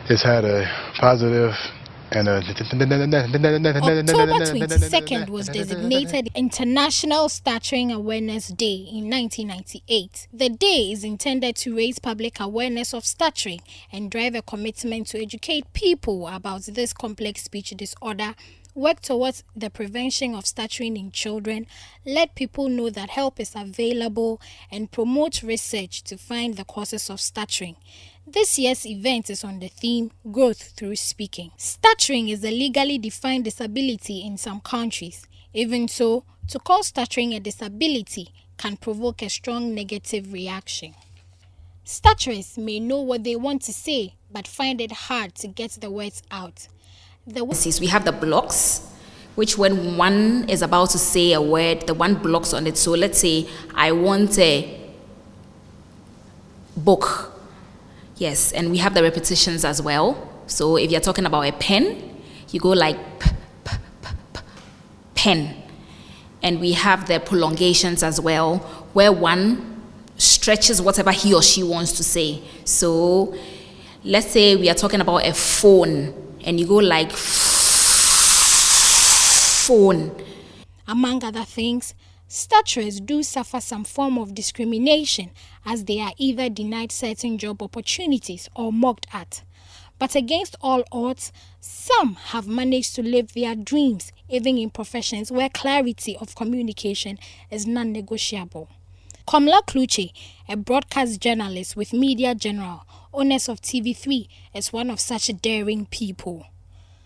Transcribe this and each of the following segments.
It's had a positive and a... October 22nd was designated International Stuttering Awareness Day in 1998. The day is intended to raise public awareness of stuttering and drive a commitment to educate people about this complex speech disorder, work towards the prevention of stuttering in children, let people know that help is available, and promote research to find the causes of stuttering. This year's event is on the theme Growth Through Speaking. Stuttering is a legally defined disability in some countries. Even so, to call stuttering a disability can provoke a strong negative reaction. Stutterers may know what they want to say, but find it hard to get the words out. We have the blocks, which when one is about to say a word, the one blocks on it. So let's say I want a book. Yes, and we have the repetitions as well. So if you're talking about a pen, you go like pen. And we have the prolongations as well, where one stretches whatever he or she wants to say. So let's say we are talking about a phone, and you go like phone. Among other things, stutterers do suffer some form of discrimination as they are either denied certain job opportunities or mocked at. But against all odds, some have managed to live their dreams, even in professions where clarity of communication is non-negotiable. Komla Kluche, a broadcast journalist with Media General, owners of TV3, is one of such daring people.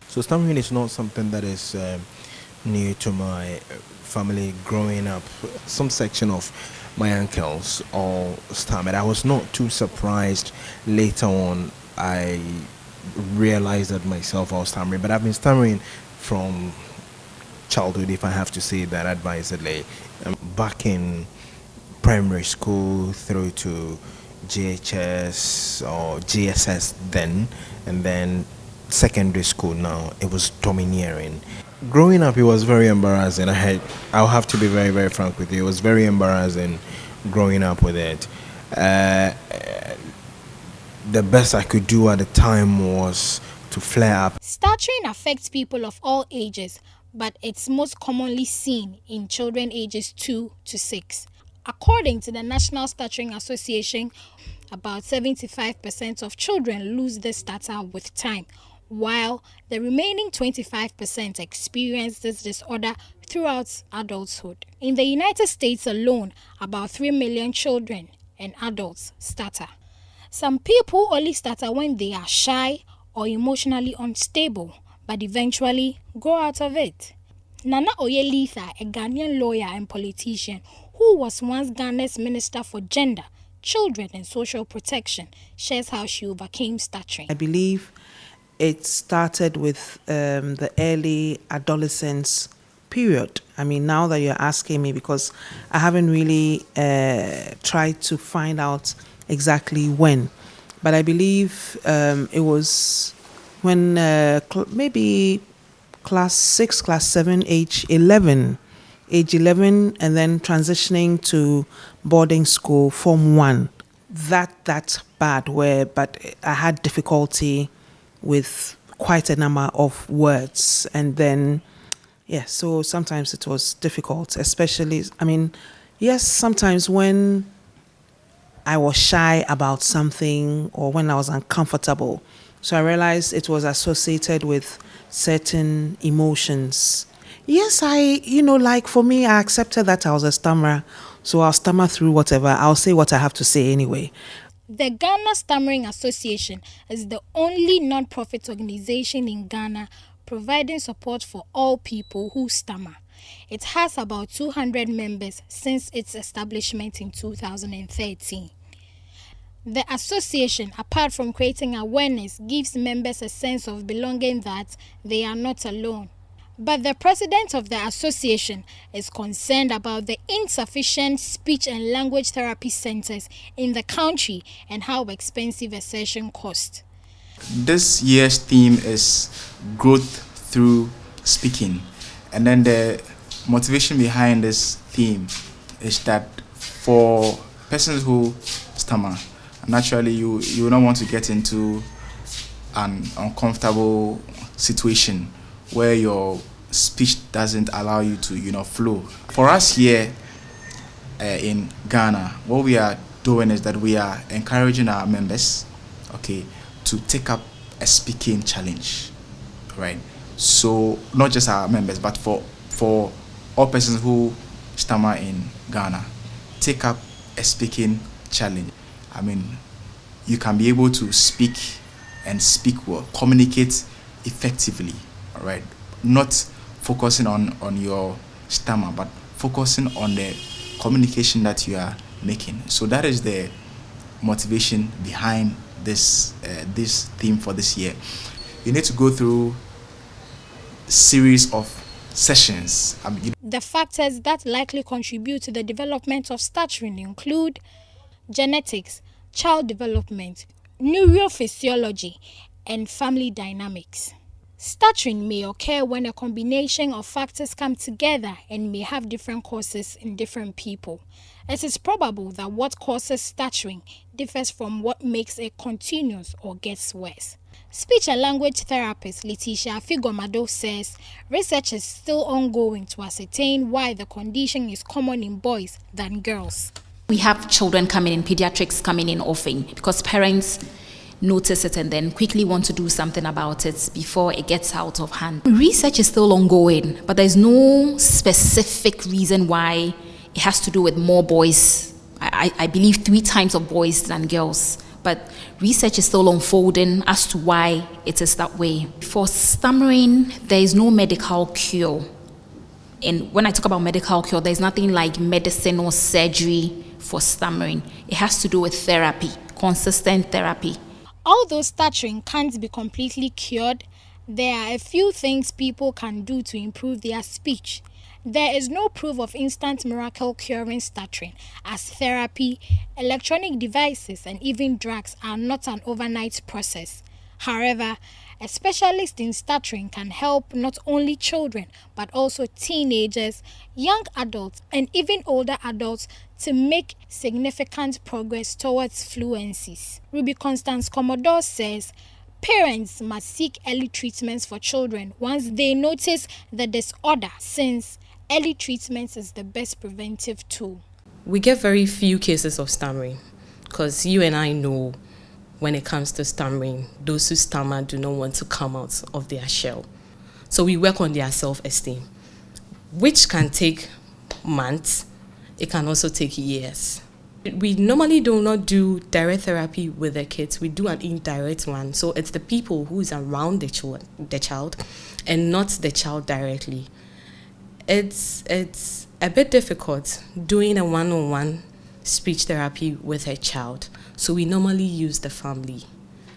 So stammering is not something that is new to my family growing up. Some section of my uncles all stammered. I was not too surprised. Later on, I realized that myself I was stammering, but I've been stammering from childhood, if I have to say that advisedly. Back in primary school through to GHS or GSS then, and then secondary school now, it was domineering. Growing up, it was very embarrassing. I'll have to be very, very frank with you. It was very embarrassing growing up with it. The best I could do at the time was to flare up. Stuttering affects people of all ages, but it's most commonly seen in children ages 2 to 6. According to the National Stuttering Association, about 75% of children lose this stutter with time, while the remaining 25% experience this disorder throughout adulthood. In the United States alone, about 3 million children and adults stutter. Some people only stutter when they are shy or emotionally unstable, but eventually grow out of it. Nana Oyelitha, a Ghanaian lawyer and politician who was once Ghana's Minister for Gender, Children and Social Protection, shares how she overcame stuttering. I believe it started with the early adolescence period. I mean, now that you're asking me, because I haven't really tried to find out exactly when, but I believe it was when maybe class 6, class 7, age 11, and then transitioning to boarding school, Form 1. That bad but I had difficulty with quite a number of words, and then so sometimes it was difficult, especially, sometimes when I was shy about something or when I was uncomfortable. So I realized it was associated with certain emotions. Yes, for me, I accepted that I was a stammerer, so I'll stammer through whatever. I'll say what I have to say anyway. The Ghana Stammering Association is the only non-profit organization in Ghana providing support for all people who stammer. It has about 200 members since its establishment in 2013. The association, apart from creating awareness, gives members a sense of belonging that they are not alone. But the president of the association is concerned about the insufficient speech and language therapy centers in the country and how expensive a session costs. This year's theme is growth through speaking. And then the motivation behind this theme is that for persons who stammer, naturally you don't want to get into an uncomfortable situation where your speech doesn't allow you to, flow. For us here in Ghana, what we are doing is that we are encouraging our members, okay, to take up a speaking challenge, right? So not just our members, but for all persons who stammer in Ghana, take up a speaking challenge. I mean, you can be able to speak and speak well, communicate effectively, all right? Not focusing on your stammer, but focusing on the communication that you are making. So that is the motivation behind this theme for this year. You need to go through series of sessions. The factors that likely contribute to the development of stuttering include genetics, child development, neurophysiology, and family dynamics. Stuttering may occur when a combination of factors come together and may have different causes in different people. It is probable that what causes stuttering differs from what makes it continuous or gets worse. Speech and language therapist Leticia Afi Gomado says research is still ongoing to ascertain why the condition is common in boys than girls. We have children coming in, pediatrics coming in often because parents notice it and then quickly want to do something about it before it gets out of hand. Research is still ongoing, but there's no specific reason why it has to do with more boys. I believe 3 times of boys than girls. But research is still unfolding as to why it is that way. For stammering, there is no medical cure. And when I talk about medical cure, there's nothing like medicine or surgery for stammering. It has to do with therapy, consistent therapy. Although stuttering can't be completely cured, there are a few things people can do to improve their speech. There is no proof of instant miracle curing stuttering, as therapy, electronic devices, and even drugs are not an overnight process. However, a specialist in stuttering can help not only children, but also teenagers, young adults, and even older adults to make significant progress towards fluencies. Ruby Constance Commodore says, parents must seek early treatments for children once they notice the disorder, since early treatment is the best preventive tool. We get very few cases of stammering because you and I know when it comes to stammering, those who stammer do not want to come out of their shell. So we work on their self-esteem, which can take months. It can also take years. We normally do not do direct therapy with the kids. We do an indirect one. So it's the people who is around the child and not the child directly. It's a bit difficult doing a one-on-one speech therapy with a child. So we normally use the family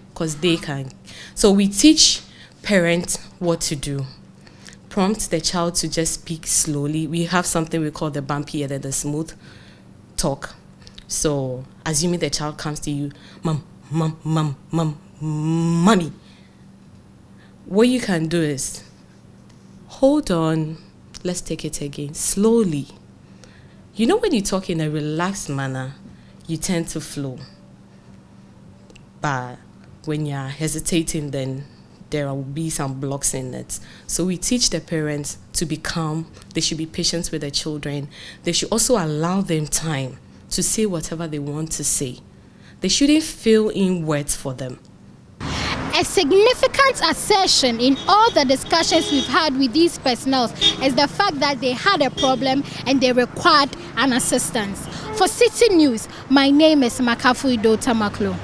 because they can. So we teach parents what to do. Prompt the child to just speak slowly. We have something we call the bumpy and then the smooth talk. So assuming the child comes to you, mom, mommy. What you can do is, hold on, let's take it again, slowly. You know when you talk in a relaxed manner, you tend to flow. But when you're hesitating, then there will be some blocks in it. So we teach the parents to be calm. They should be patient with the children. They should also allow them time to say whatever they want to say. They shouldn't fill in words for them. A significant assertion in all the discussions we've had with these personnel is the fact that they had a problem and they required an assistance. For Citi News, my name is Makafu Ido Tamaklo.